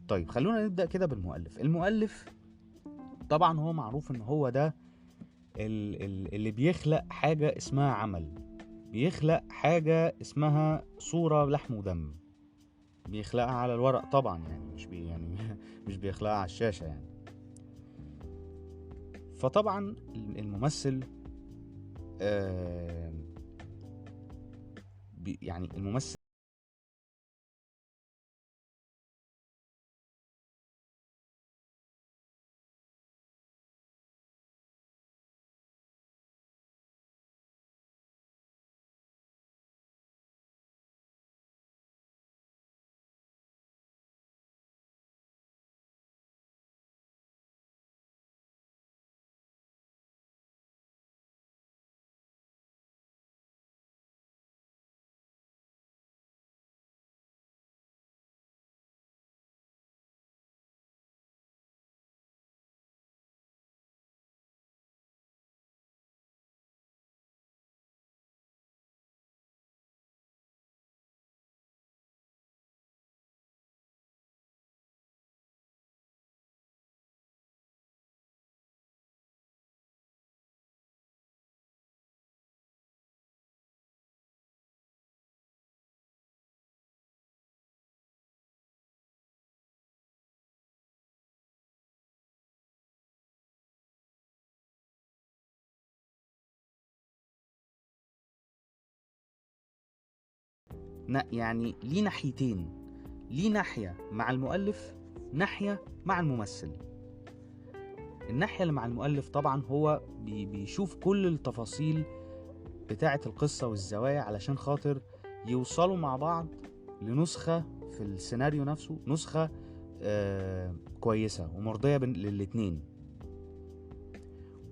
طيب خلونا نبدأ كده بالمؤلف. المؤلف طبعا هو معروف ان هو ده اللي بيخلق حاجة اسمها عمل، بيخلق حاجة اسمها صورة لحم ودم، بيخلقها على الورق طبعا، يعني مش يعني مش بيخلقها على الشاشة يعني. فطبعا الممثل آه يعني الممثل يعني ليه ناحيتين، ليه ناحية مع المؤلف، ناحية مع الممثل. الناحية اللي مع المؤلف طبعا هو بيشوف كل التفاصيل بتاعة القصة والزوايا علشان خاطر يوصلوا مع بعض لنسخة في السيناريو نفسه، نسخة كويسة ومرضية للاتنين،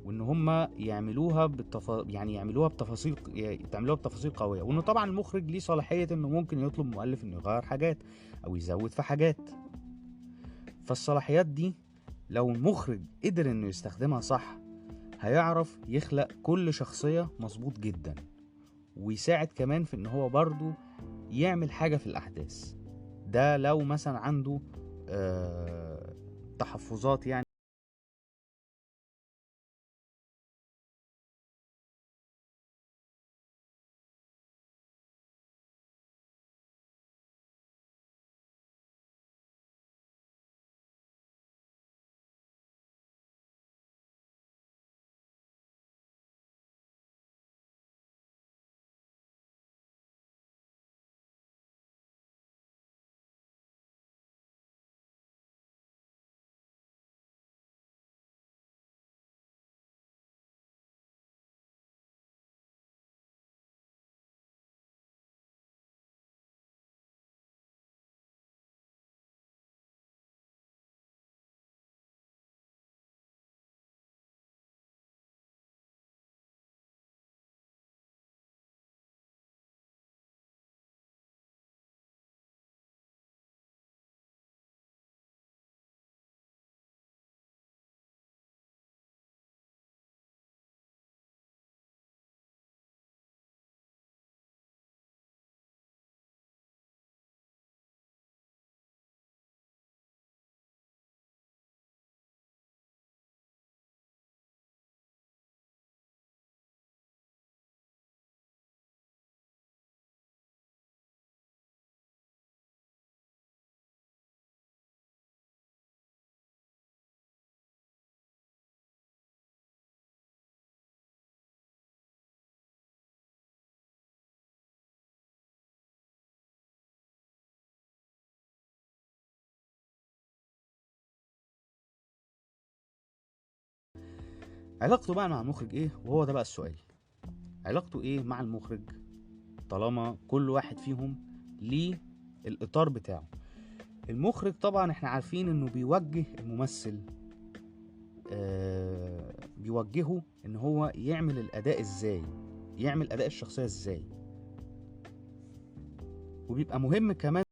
وان هما يعملوها يعني يعملوها بتفاصيل قوية. وانه طبعا المخرج ليه صلاحية انه ممكن يطلب مؤلف انه يغير حاجات او يزود في حاجات. فالصلاحيات دي لو المخرج قدر انه يستخدمها صح هيعرف يخلق كل شخصية مظبوط جدا، ويساعد كمان في ان هو برضو يعمل حاجة في الاحداث. ده لو مثلا عنده تحفظات يعني. علاقته بقى مع المخرج ايه؟ وهو ده بقى السؤال، علاقته ايه مع المخرج طالما كل واحد فيهم ليه الاطار بتاعه؟ المخرج طبعا احنا عارفين انه بيوجه الممثل، بيوجهه ان هو يعمل الاداء ازاي، يعمل اداء الشخصية ازاي. وبيبقى مهم كمان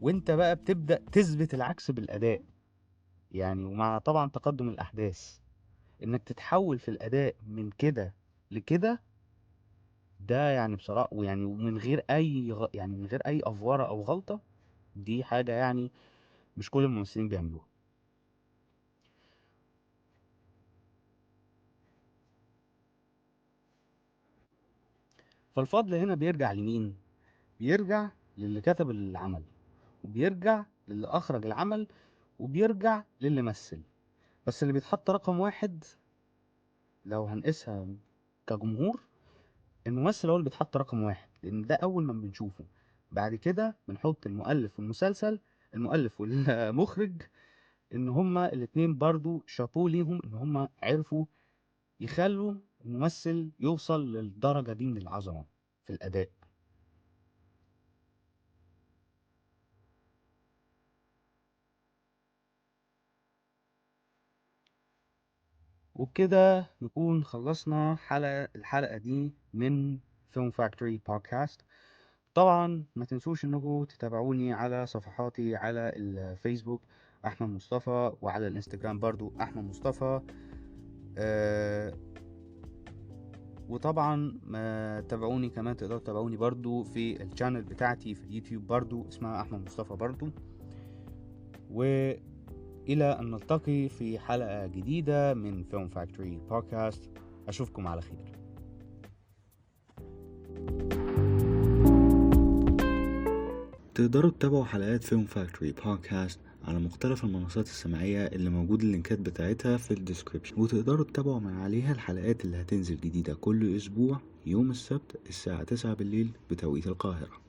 وانت بقى بتبدأ تثبت العكس بالأداء. يعني ومع طبعا تقدم الأحداث انك تتحول في الأداء من كده لكده، ده يعني بصراحة ويعني ومن غير يعني من غير أي أفورة أو غلطة، دي حاجة يعني مش كل الممثلين بيعملوها. فالفضل هنا بيرجع لمين؟ بيرجع للي كتب العمل، وبيرجع للي أخرج العمل، وبيرجع للي مثل. بس اللي بيتحط رقم واحد لو هنقيسها كجمهور، الممثل هو اللي بيتحط رقم واحد، لأن ده أول ما بنشوفه. بعد كده بنحط المؤلف والمسلسل، المؤلف والمخرج، إن هما الاتنين برضو شابوه ليهم إن هما عرفوا يخلوا الممثل يوصل للدرجة دي من العظمة في الأداء. وبكده نكون خلصنا الحلقة دي من فيلم فاكتوري بودكاست. طبعا ما تنسوش انكم تتابعوني على صفحاتي على الفيسبوك احمد مصطفى، وعلى الانستجرام برضو احمد مصطفى. أه وطبعا ما تابعوني كمان، تقدروا تتابعوني برضو في الشانل بتاعتي في اليوتيوب برضو اسمها احمد مصطفى برضو. والى ان نلتقي في حلقة جديدة من فيلم فاكتوري بودكاست، اشوفكم على خير. تقدروا تتابعوا حلقات فيلم فاكتوري بودكاست على مختلف المنصات السمعية اللي موجود اللينكات بتاعتها في الديسكريبشن، وتقدروا تتابعوا من عليها الحلقات اللي هتنزل جديدة كل أسبوع يوم السبت الساعة 9 بالليل بتوقيت القاهرة.